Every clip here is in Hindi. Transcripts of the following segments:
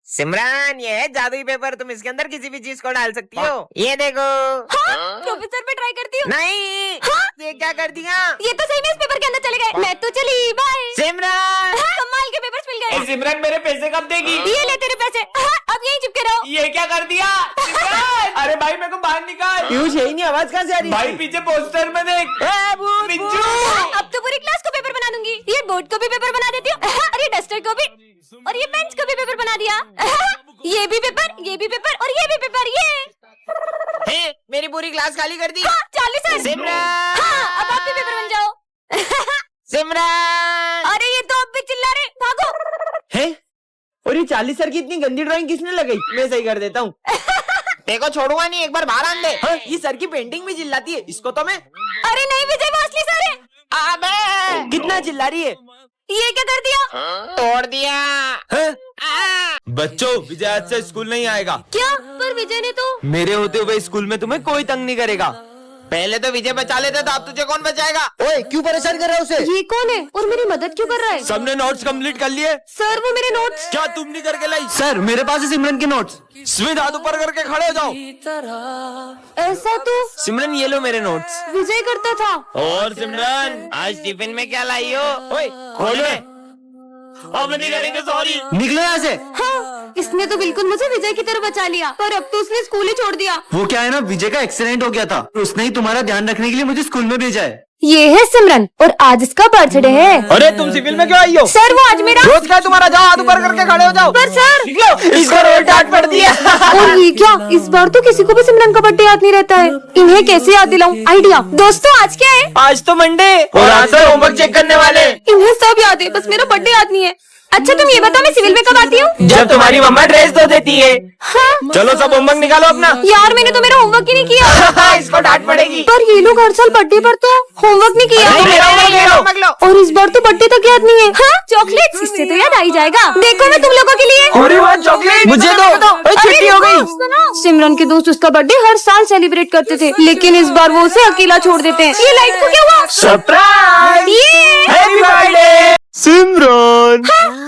सिमरन, ये है जादुई पेपर, तुम इसके अंदर किसी भी चीज को डाल सकती हो। ये देखो। हाँ, प्रोफेसर पे ट्राई करती हूँ। नहीं। हाँ? ये क्या कर दिया? ये तो सही में इस पेपर के अंदर चले गए। मैं तो चली, बाय। सिमरन। हाँ, कमाल के पेपर्स मिल गए। सिमरन मेरे पैसे कब देगी? ये ले तेरे पैसे। हाँ, अब यहीं चिपके रहो। ये क्या कर दिया? सिमरन! अरे भाई मेरे को बाहर निकाल। पीयूष, यही नहीं, आवाज कहाँ से आ रही है? भाई पीछे पोस्टर में देख। बिज्जू। अब तो पूरी क्लास को पेपर बना दूंगी। ये बोर्ड को भी पेपर बना देती हूँ, और ये डस्टर को भी, और ये बेंच को भी पेपर बना दिया। ये भी पेपर, ये भी पेपर, और ये भी पेपर। ये है, मेरी पूरी क्लास खाली कर दी। हाँ, 40 है। सिमरन। हाँ, अब आप भी पेपर बन जाओ। सिमरन। अरे ये तो अब भी चिल्ला रहे, भागो। है? और ये 40 सर की इतनी गंदी ड्राइंग किसने लगाई? मैं सही कर देता हूँ। देखो, छोड़ूंगा नहीं, एक बार बाहर आन दे। हाँ, ये सर की पेंटिंग भी चिल्लाती है, इसको तो मैं। अरे नहीं विजय, वो असली सर है। अबे, कितना चिल्ला रही है? ये क्या कर दिया? तोड़ दिया। बच्चों, विजय आज से स्कूल नहीं आएगा। क्या? पर विजय ने तो। मेरे होते हुए स्कूल में तुम्हें कोई तंग नहीं करेगा। पहले तो विजय बचा लेता था, अब तुझे कौन बचाएगा? ओए, क्यों परेशान कर रहा है उसे? ये कौन है और मेरी मदद क्यों कर रहा है? सबने नोट्स कंप्लीट कर लिए? सर, वो मेरे नोट्स। क्या तुम नहीं करके लाई? सर, मेरे पास है सिमरन के नोट्स। स्मित, हाथ ऊपर करके खड़े हो जाओ। ऐसा तो सिमरन, ये लो मेरे नोट्स। विजय करता था। और सिमरन, आज टिफिन में क्या लाई हो? ओए, खोलो। अब नहीं करेंगे, सॉरी। निकलो यहाँ से। हाँ, इसने तो बिल्कुल मुझे विजय की तरह बचा लिया, पर अब तो उसने स्कूल ही छोड़ दिया। वो क्या है ना, विजय का एक्सीडेंट हो गया था, उसने ही तुम्हारा ध्यान रखने के लिए मुझे स्कूल में भेजा है। ये है सिमरन, और आज इसका बर्थडे है। अरे तुम सिविल में क्यों आई हो? सर, वो आज मेरा रोज क्या तुम्हारा? जाओ, हाथ ऊपर करके खड़े हो जाओ। पर सर, इसको रोज डांट पड़ दिया। और ये क्या, इस बार तो किसी को भी सिमरन का बर्थडे याद नहीं रहता है। इन्हें कैसे याद दिलाऊं? आइडिया। दोस्तों, आज क्या है? आज तो मंडे, और आज से होमवर्क चेक करने वाले। इन्हें सब याद है, बस मेरा बर्थडे याद नहीं है। अच्छा, तुम ये बताओ, मैं सिविल में कब आती हूँ? जब तुम्हारी मम्मा ड्रेस धो देती है। हाँ? चलो सब होमवर्क निकालो अपना। यार, मैंने तो मेरा होमवर्क ही नहीं किया। इसको डांट पड़ेगी। पर ये लोग हर साल बर्थडे पर तो होमवर्क नहीं किया। होमवर्क लो। और इस बार तो बर्थडे तक याद नहीं है। हाँ, चॉकलेट, इससे तो याद आ ही जाएगा। देखो, मैं तुम लोगों के लिए चॉकलेट मुझे दो। छुट्टी हो गई। सिमरन के दोस्त उसका बर्थडे हर साल सेलिब्रेट करते थे, लेकिन इस बार वो उसे अकेला छोड़ देते हैं। ये लाइट को क्या हुआ? सरप्राइज। ये हैप्पी बर्थडे सिमरन,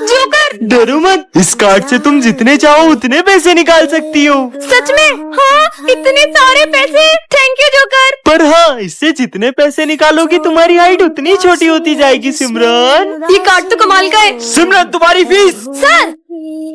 जोकर। डरो मत, इस कार्ड से तुम जितने चाहो उतने पैसे निकाल सकती हो। सच में? हाँ, इतने सारे पैसे। Thank you joker. पर हाँ, इससे जितने पैसे निकालोगी तुम्हारी हाइट उतनी छोटी होती जाएगी सिमरन। ये कार्ड तो कमाल का है। सिमरन, तुम्हारी फीस। सर,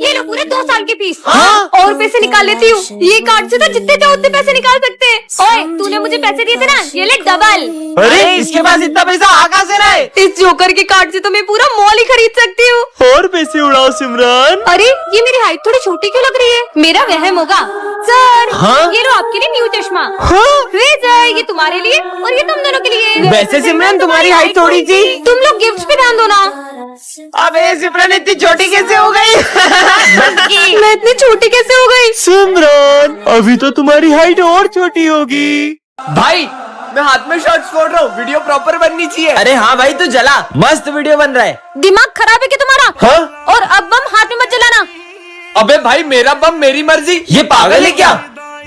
ये लो पूरे 2 साल की फीस। हाँ? और पैसे निकाल लेती हूँ। ये कार्ड से तो जितने चाहो उतने पैसे निकाल सकते हैं। ओए, तूने मुझे पैसे दिए थे ना, ये ले डबल। अरे इसके पास इतना पैसा कहाँ से रहा है? इस जोकर के कार्ड से तो मैं पूरा मॉल ही खरीद सकती हूँ। और पैसे उड़ाओ सिमरन। अरे, ये मेरी हाइट थोड़ी छोटी क्यों लग रही है? मेरा वहम होगा। सर, हाँ? ये लो आपके लिए न्यू चश्मा। हाँ? विजय, ये तुम्हारे लिए, और ये तुम दोनों के लिए। वैसे सिमरन, तुम्हारी हाइट थोड़ी थी। तुम लोग गिफ्ट्स पे ध्यान दो ना। अबे सिमरन, इतनी छोटी कैसे हो गई? मैं इतनी छोटी कैसे हो गई? सिमरन, अभी तो तुम्हारी हाइट और छोटी होगी। भाई मैं हाथ में शॉट्स फोड़ रहा हूँ, वीडियो प्रॉपर बननी चाहिए। अरे हाँ भाई, तू जला, मस्त वीडियो बन रहा है। दिमाग खराब है क्या तुम्हारा? हाँ? और अब बम हाथ में मत जलाना। अबे भाई, मेरा बम मेरी मर्जी। ये पागल है क्या?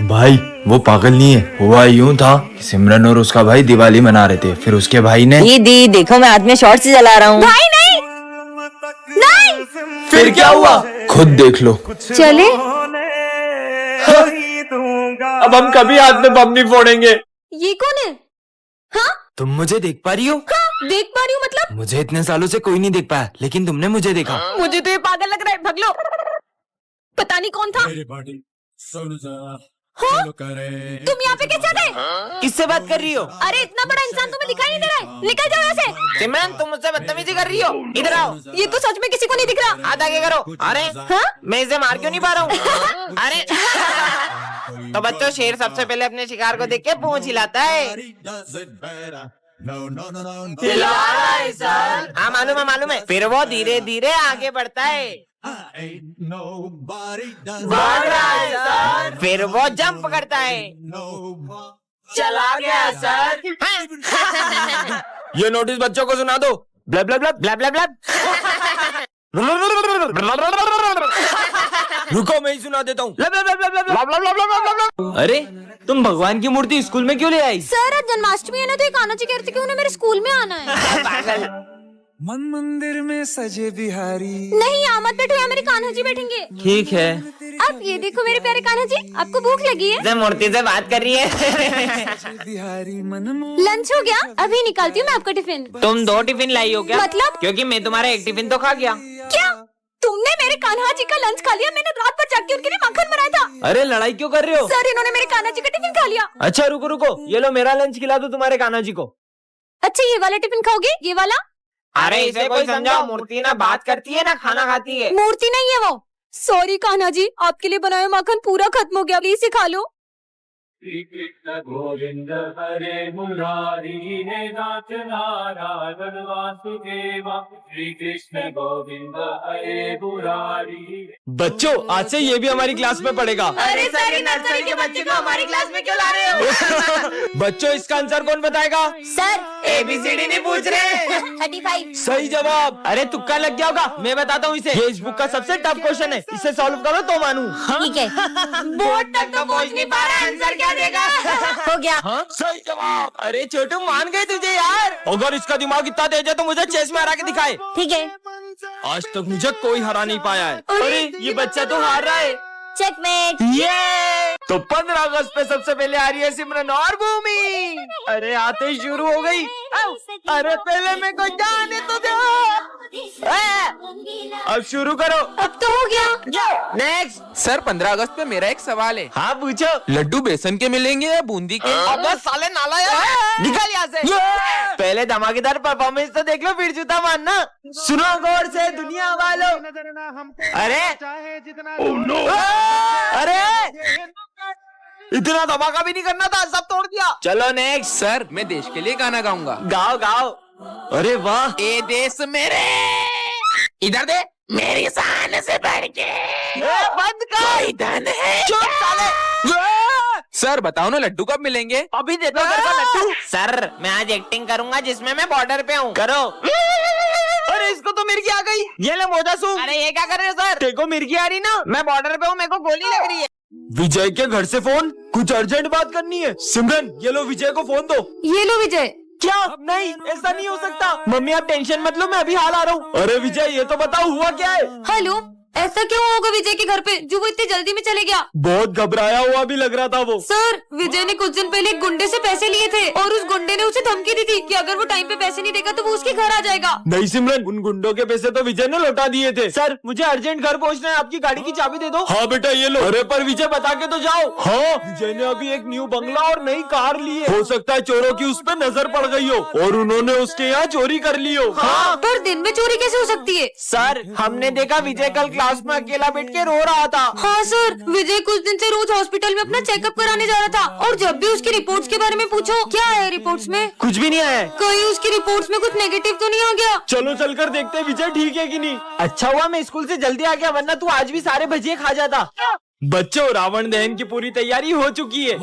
भाई वो पागल नहीं है, हुआ यूं था कि सिमरन और उसका भाई दिवाली मना रहे थे, फिर उसके भाई ने दीदी देखो, मैं हाथ में शॉर्ट्स जला रहा हूँ। भाई नहीं, नहीं। फिर क्या हुआ? खुद देख लो। चले। अब हम कभी हाथ में बम नहीं फोड़ेंगे। ये कौन है? हाँ, तुम मुझे देख पा रही हो? हाँ, देख पा रही हूँ। मतलब मुझे इतने सालों से कोई नहीं देख पाया, लेकिन तुमने मुझे देखा। मुझे तो ये पागल लग रहा है। भग लो। पता नहीं कौन था। हाँ? तुम यहाँ पे कैसे आ गए? किससे बात कर रही हो? अरे, इतना बड़ा इंसान तुम्हें दिखाई नहीं दे रहा है। निकल जाओ यहाँ से। सिमरन, तुम मुझसे बदतमीजी कर रही हो? इधर आओ। ये तो सच में किसी को नहीं दिख रहा। हाथ आगे करो। अरे हाँ? मैं इसे मार क्यों नहीं पा रहा हूँ? अरे तो बच्चों, शेर सबसे पहले अपने शिकार को देख के पूंछ हिलाता है। हाँ, मालूम है। फिर वो धीरे धीरे आगे बढ़ता है। भाग रहा है सर। फिर वो जंप करता है। चला गया सर। ये नोटिस बच्चों को सुना दो। Bulb bulb bulb bulb bulb bulb. रुको, मैं ही सुना देता हूँ। अरे तुम भगवान की मूर्ति स्कूल में क्यों ले आई? सर, आज जन्माष्टमी है ना, तो ये कान्हा जी कह रहे थे कि उन्हें मेरे स्कूल में आना है। पागल। मन मंदिर में सजे बिहारी। नहीं यहाँ मत बैठो, यहाँ मेरे कान्हा जी बैठेंगे। ठीक है। अब ये देखो मेरे प्यारे कान्हा जी, आपको भूख लगी है? से मूर्ति से बात कर रही है। बिहारी मन लंच हो गया? अभी निकालती हूँ मैं आपका टिफिन। तुम 2 टिफिन लाई हो क्या? मतलब? क्योंकि मैं तुम्हारा 1 टिफिन तो खा गया। क्या तुमने मेरे कान्हा जी का लंच खा लिया? मैंने रात भर जाग के उनके लिए माखन बनाया था। अरे लड़ाई क्यों कर रहे हो? सर इन्होंने मेरे कान्हा जी का टिफिन खा लिया। अच्छा रुको रुको, ये लो मेरा लंच खिला दो तुम्हारे कान्हा जी को। अच्छा ये वाला टिफिन खाओगे? ये वाला? अरे इसे कोई समझाओ, मूर्ति ना बात करती है ना खाना खाती है। मूर्ति नहीं है वो। सॉरी कान्हा जी, आपके लिए बनाया माखन पूरा खत्म हो गया, प्लीज खा लो। श्री कृष्ण गोविंद हरे मुरारी हे नाथ नारायण वासुदेवा। श्री कृष्ण गोविंद हरे मुरारी। बच्चों आज से ये भी हमारी क्लास में पढ़ेगा। अरे सर ये नर्सरी के बच्चे को हमारी क्लास में क्यों ला रहे हो? बच्चों इसका आंसर कौन बताएगा? सर ABCD नहीं पूछ रहे। 35। सही जवाब। अरे तुक्का लग गया होगा, मैं बताता हूँ इसे। ये इस बुक का सबसे टफ क्वेश्चन है, इसे सॉल्व करो तो मानूं। ठीक है। बोर्ड तक तो पहुँच नहीं पा रहा, आंसर क्या देगा? हो गया। हाँ सही जवाब। अरे छोटू मान गए तुझे यार। अगर इसका दिमाग इतना तेज है तो मुझे चेस में हरा के दिखाए। ठीक है। आज तक मुझे कोई हरा नहीं पाया है। अरे ये बच्चा तो हार रहा है। चेकमेट। ये तो 15 अगस्त पे सबसे पहले आ रही है सिमरन और भूमि। अरे आते शुरू हो गई। अरे पहले मेरे को जाने तो दो। अब शुरू करो। अब तो हो गया। नेक्स्ट। सर 15 अगस्त पे मेरा एक सवाल है। हाँ पूछो। लड्डू बेसन के मिलेंगे या बूंदी के? अब साले नाला यार, निकल यहाँ से। पहले धमाकेदार परफॉर्मेंस तो देख लो फिर जूता मारना। सुनो गौर से दुनिया वालों। अरे अरे इतना धमाका भी नहीं करना था, सब तोड़ दिया। चलो नेक्स्ट। सर मैं देश के लिए गाना गाऊंगा। गाओ गाओ। अरे वाह। ए देश मेरे, इधर दे मेरी शान से बढ़ के बंद कर। कोई धन है। चुप साले। सर बताओ ना लड्डू कब मिलेंगे? अभी देता हूँ तेरे को लड्डू। सर मैं आज एक्टिंग करूंगा जिसमें मैं बॉर्डर पे हूँ। करो। अरे इसको तो मिर्गी आ गई। ये ले मोजा सूख। अरे ये क्या कर रहे हो सर? देखो मिर्गी आ रही ना। मैं बॉर्डर पे हूँ, मेरे को गोली लग रही है। विजय के घर से फोन, कुछ अर्जेंट बात करनी है। सिमरन ये लो विजय को फोन दो। ये लो विजय। क्या? नहीं ऐसा नहीं हो सकता। मम्मी आप टेंशन मत लो, मैं अभी हाल आ रहा हूँ। अरे विजय ये तो बताओ हुआ क्या है? हेलो, ऐसा क्यों होगा विजय के घर पे जो वो इतनी जल्दी में चले गया? बहुत घबराया हुआ भी लग रहा था वो। सर विजय ने कुछ दिन पहले एक गुंडे से पैसे लिए थे और उस गुंडे ने उसे धमकी दी थी कि अगर वो टाइम पे पैसे नहीं देगा तो वो उसके घर आ जाएगा। नहीं सिमरन, उन गुंडों के पैसे तो विजय ने लौटा दिए थे। सर मुझे अर्जेंट घर पहुंचना है, आपकी गाड़ी की चाबी दे दो। हाँ बेटा ये लो। अरे पर विजय बता के तो जाओ। हाँ विजय ने अभी एक न्यू बंगला और नई कार ली है। हो सकता है चोरों की उस पर नजर पड़ गई हो और उन्होंने उसके यहाँ चोरी कर ली हो। हाँ पर दिन में चोरी कैसे हो सकती है? सर हमने देखा विजय कल क्लास में अकेला बैठ के रो रहा था। हाँ सर, विजय कुछ दिन से रोज हॉस्पिटल में अपना चेकअप कराने जा रहा था और जब भी उसकी रिपोर्ट्स के बारे में पूछो, क्या है रिपोर्ट्स में? कुछ भी नहीं आया। कहीं उसकी रिपोर्ट्स में कुछ नेगेटिव तो नहीं आ गया? चलो चलकर देखते हैं विजय ठीक है कि नहीं। अच्छा हुआ मैं स्कूल से जल्दी आ गया, वरना तू आज भी सारे भजिए खा जाता। बच्चों रावण दहन की पूरी तैयारी हो चुकी है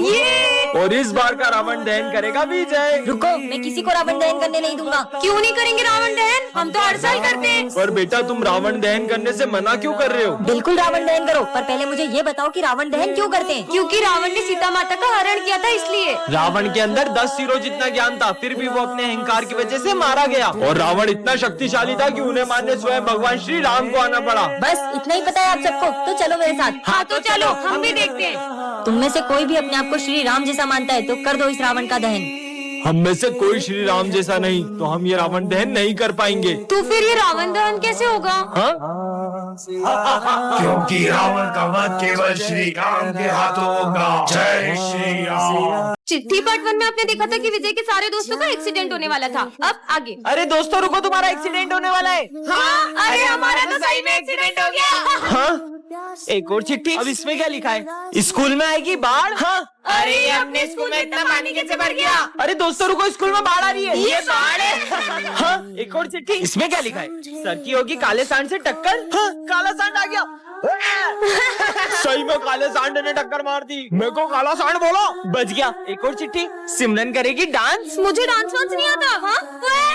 और इस बार का रावण दहन करेगा विजय। रुको, मैं किसी को रावण दहन करने नहीं दूंगा। क्यों नहीं करेंगे रावण दहन? हम तो हर साल करते हैं। पर बेटा तुम रावण दहन करने से मना क्यों कर रहे हो? बिल्कुल रावण दहन करो, पर पहले मुझे ये बताओ कि रावण दहन क्यों करते हैं? क्योंकि रावण ने सीता माता का हरण किया था इसलिए। रावण के अंदर 10 सिरों जितना ज्ञान था, फिर भी वो अपने अहंकार की वजह से मारा गया और रावण इतना शक्तिशाली था कि उन्हें मारने स्वयं भगवान श्री राम को आना पड़ा। बस इतना ही पता है आप सबको, तो चलो मेरे साथ। हाँ तो चलो हम भी देखते हैं। तुम में से कोई भी अपने आप को श्री राम जैसा मानता है तो कर दो इस रावण का दहन। हम में से कोई श्री राम जैसा नहीं तो हम ये रावण दहन नहीं कर पाएंगे। तो फिर ये रावण दहन कैसे होगा? क्योंकि रावण का वध केवल श्री राम के हाथों होगा। जय श्री राम। चिट्ठी पार्ट 1 में आपने देखा था कि विजय के सारे दोस्तों का एक्सीडेंट होने वाला था। अब आगे। अरे दोस्तों रुको, तुम्हारा एक्सीडेंट होने वाला है। हाँ, अरे हमारा तो सही में एक्सीडेंट हो गया। हाँ एक और चिट्ठी। अब इसमें क्या लिखा है? स्कूल में आएगी बाढ़। हाँ अरे ये अपने स्कूल में इतना पानी कैसे भर गया? अरे दोस्तों रुको, स्कूल में बाढ़ आ रही है। ये बाढ़ है। हाँ एक और चिट्ठी। इसमें क्या लिखा है? सर की होगी काले सांड से टक्कर। हाँ काला सांड आ गया। सही में काले सांड ने टक्कर मार दी। मेरे को काला सांड बोलो। बच गया। एक और चिट्ठी। सिमरन करेगी डांस। मुझे डांस वांस नहीं आता। हाँ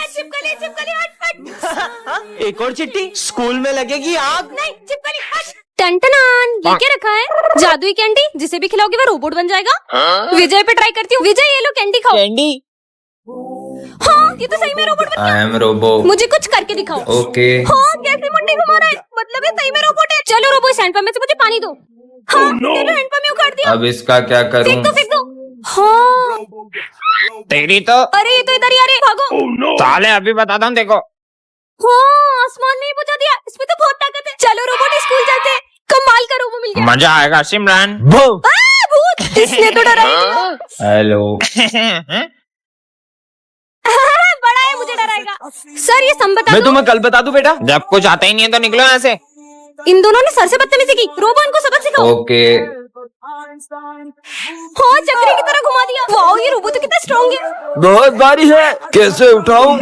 चिपकली चिपकली हट। एक और चिट्ठी। स्कूल में लगेगी आग। नहीं चिपकली हट। टन-टनान, ये क्या रखा है? जादुई कैंडी, जिसे भी खिलाओगे वो रोबोट बन जाएगा। विजय पे ट्राई करती हूँ। विजय ये लो कैंडी खाओ। कैंडी? हाँ ये तो सही में रोबोट आई एम रोबो। मुझे कुछ करके दिखाओ। ओके। हाँ कैसे मुंडी घुमा रहा है, मतलब ये सही में रोबोट है। चलो रोबो, इस हैंडपंप में से मुझे पानी दो। हाँ तेरे हैंडपंप में उखाड़ दिया। अब इसका क्या करूं? फेंक दो। हाँ तेरी तो अरे ये तो इधर ही आ रहे, भागो। साले अभी बताता हूँ देखो। हाँ आसमान में ही पहुंचा दिया, इसमें तो बहुत ताकत है। चलो रोबोट स्कूल चलते हैं, कमाल का रोबो मिल गया। मजा आएगा सिमरन। भूत, इसने तो डरा ही दिया। हेलो। बड़ा है, मुझे डराएगा। सर ये सम बता मैं दो। तुम्हें कल बता दूं बेटा। जब कुछ आता ही नहीं है तो निकलो यहाँ से। इन दोनों ने सर से बदतमीजी की, रोबो इनको सबक सिखाओ। ओके। हाँ चक्री की तरह घुमा दिया। वाओ ये रोबो तो कितना स्ट्रॉन्ग है। बहुत भारी है, कैसे उठाऊं?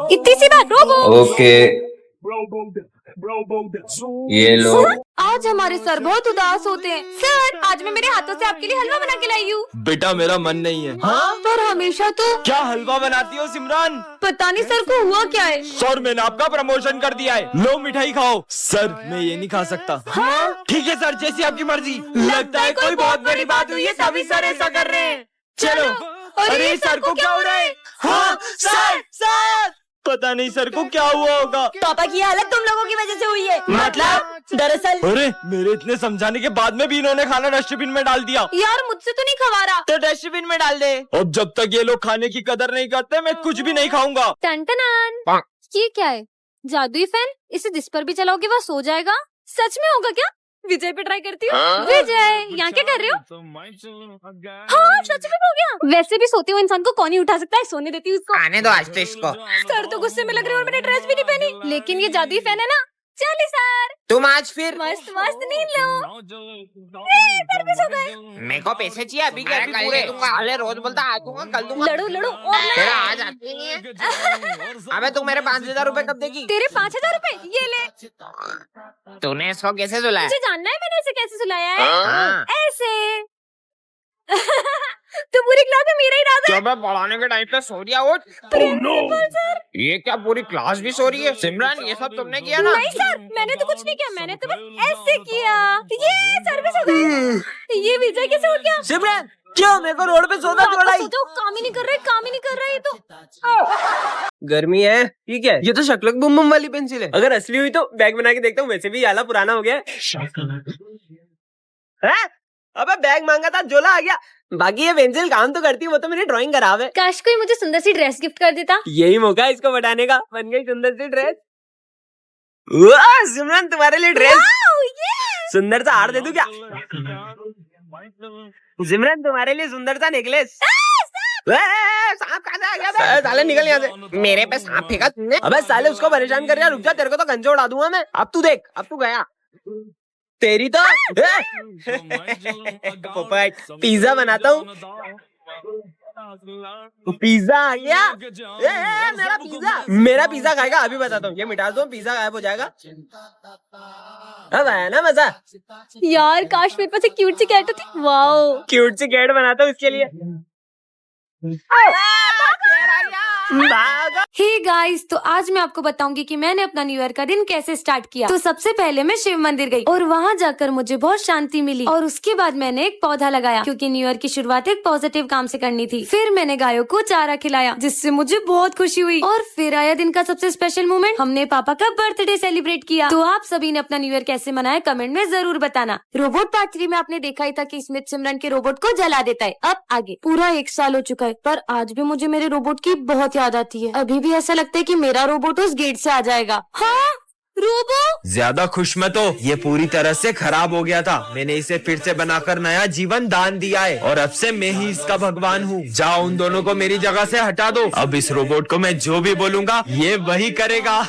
इतनी सी बात रोबो। ओके ये लो। आज हमारे सर बहुत उदास होते हैं। सर आज मैं मेरे हाथों से आपके लिए हलवा बना के लाई हूँ। बेटा मेरा मन नहीं है। हाँ पर हमेशा तो क्या हलवा बनाती हो सिमरन? पता नहीं सर को हुआ क्या है। सर मैंने आपका प्रमोशन कर दिया है, लो मिठाई खाओ। सर मैं ये नहीं खा सकता। हाँ? ठीक है सर, जैसी आपकी मर्जी। लगता है कोई बहुत बड़ी बात हुई है तभी सर ऐसा कर रहे हैं। चलो। अरे सर को क्या हो रहा है? हाँ सर पता नहीं सर को क्या हुआ होगा। पापा की हालत तुम लोगों की वजह से हुई है। मतलब दरअसल अरे मेरे इतने समझाने के बाद में भी इन्होंने खाना डस्टबिन में डाल दिया। यार मुझसे तो नहीं खवा रहा। तो डस्टबिन में डाल दे। अब जब तक ये लोग खाने की कदर नहीं करते मैं कुछ भी नहीं खाऊंगा। टन ये क्या है, जादुई फैन? इसे जिस पर भी चलाओगे वह सो जाएगा। सच में होगा क्या? विजय पे ट्राई करती हूँ। विजय यहाँ क्या कर रहे हो? हाँ सच में हो गया। वैसे भी सोते हुए इंसान को कौन ही उठा सकता है, सोने देती हूँ उसको। आने दो आज तो इसको। सर तो गुस्से में लग रहे हैं और मैंने ड्रेस भी नहीं पहनी। लेकिन ये जादुई फैन है ना। चलिए सर तुम आज फिर मस्त मस्त नींद लो। सर भी सो गए। मेरे को पैसे चाहिए अभी के अभी पूरे दूंगा। अरे रोज बोलता आज दूंगा कल दूंगा। लड़ो और तेरा आज आती नहीं है। अबे तू मेरे 5,000 रुपए कब देगी? तेरे 5,000 रुपए ये ले। तूने इसको कैसे सुलाया? मुझे जानना है मैंने इसे कैसे सुलाया है। हाँ। ऐसे तो पूरी क्लास में मेरा ही राज है। जब मैं पढ़ाने के टाइम पे सो रिया उठ। Principal sir. ये क्या पूरी क्लास भी सो रही है? सिमरन ये सब तुमने किया ना? नहीं सर मैंने तो कुछ नहीं किया, मैंने तो बस ऐसे किया। ये सर भी सो गए। ये विजय कैसे उठ गया? सिमरन क्यों मेरे को रोड पे सोना छोड़ा? सोचो काम ही नहीं कर रहा ये तो। गर्मी है ठीक है। ये तो शक्लक बुम बुम वाली पेंसिल है। अगर असली हुई तो बैग बना के देखता हूँ। वैसे भी आला पुराना हो गया है। अबे बैग मांगा था, झोला आ गया। बाकी ये पेंसिल काम तो करती है, वो तो मेरी ड्राइंग खराब है। काश कोई मुझे सुंदर सी ड्रेस गिफ्ट कर देता। यही मौका है इसको बताने का। बन गई सुंदर सी ड्रेस। वाह सिमरन तुम्हारे लिए ड्रेस। सुंदर सा हार दे दूं क्या? सिमरन तुम्हारे लिए सुंदर सा नेकलेस। सांप कहाँ से आ गया बे? साले निकल यहाँ से। मेरे पे सांप फेंका तुमने? अबे साले उसको परेशान कर रहा। रुक जा, तेरे को तो गंजे उड़ा दूंगा मैं। अब तू देख, अब तू गया। तेरी तो पोपट। पिज्जा बनाता हूँ। पिज्जा आ गया। मेरा पिज्जा खाएगा अभी बताता हूँ। ये मिटा दो, पिज्जा गायब हो जाएगा। अब आया ना मजा। यार काश मेरे पास एक क्यूट सी कैट होती। वाओ क्यूट सी कैट बनाता हूँ इसके लिए। हे गाइस, तो आज मैं आपको बताऊंगी कि मैंने अपना न्यू ईयर का दिन कैसे स्टार्ट किया। तो सबसे पहले मैं शिव मंदिर गई और वहाँ जाकर मुझे बहुत शांति मिली। और उसके बाद मैंने एक पौधा लगाया क्योंकि न्यू ईयर की शुरुआत एक पॉजिटिव काम से करनी थी। फिर मैंने गायों को चारा खिलाया जिससे मुझे बहुत खुशी हुई। और फिर आया दिन का सबसे स्पेशल मोमेंट, हमने पापा का बर्थडे सेलिब्रेट किया। तो आप सभी ने अपना न्यू ईयर कैसे मनाया कमेंट में जरूर बताना। रोबोट पार्ट 3 में आपने देखा ही था कि स्मिथ सिमरन के रोबोट को जला देता है। अब आगे पूरा 1 साल हो चुका है पर आज भी मुझे मेरे रोबोट की बहुत याद आती है। अभी भी ऐसा लगता है कि मेरा रोबोट उस गेट से आ जाएगा। हाँ रोबो। ज्यादा खुश मत हो, ये पूरी तरह से खराब हो गया था। मैंने इसे फिर से बनाकर नया जीवन दान दिया है और अब से मैं ही इसका भगवान हूँ। जाओ उन दोनों को मेरी जगह से हटा दो। अब इस रोबोट को मैं जो भी बोलूंगा ये वही करेगा।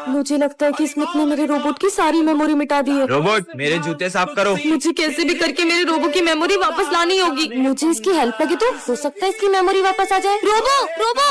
मुझे लगता है कि स्मिथ ने मेरे रोबोट की सारी मेमोरी मिटा दी है। रोबोट मेरे जूते साफ करो। मुझे कैसे भी करके मेरे रोबो की मेमोरी वापस लानी होगी। मुझे इसकी हेल्प लगे तो हो सकता है इसकी मेमोरी वापस आ जाए। रोबो रोबो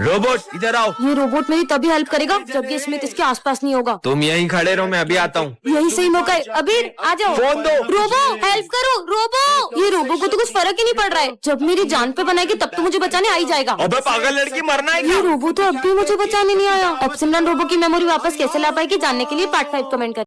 रोबोट इधर आओ। ये रोबोट मेरी तभी हेल्प करेगा जब ये स्मिथ इसके आसपास नहीं होगा। तुम यहीं खड़े रहो, मैं अभी आता हूँ। यही सही मौका है। अबीर आ जाओ। फोन दो। रोबो हेल्प करो। रोबो ये रोबो को तो कुछ फर्क ही नहीं पड़ रहा है। जब मेरी जान पे बनाएगी तब तो मुझे बचाने आ ही जाएगा। अबे पागल लड़की, मरना है क्या? ये रोबो तो अब भी मुझे बचाने नहीं आया। अब सिमरन रोबो की मेमोरी वापस कैसे ला पाएगी जानने के लिए पार्ट 5 कमेंट कर।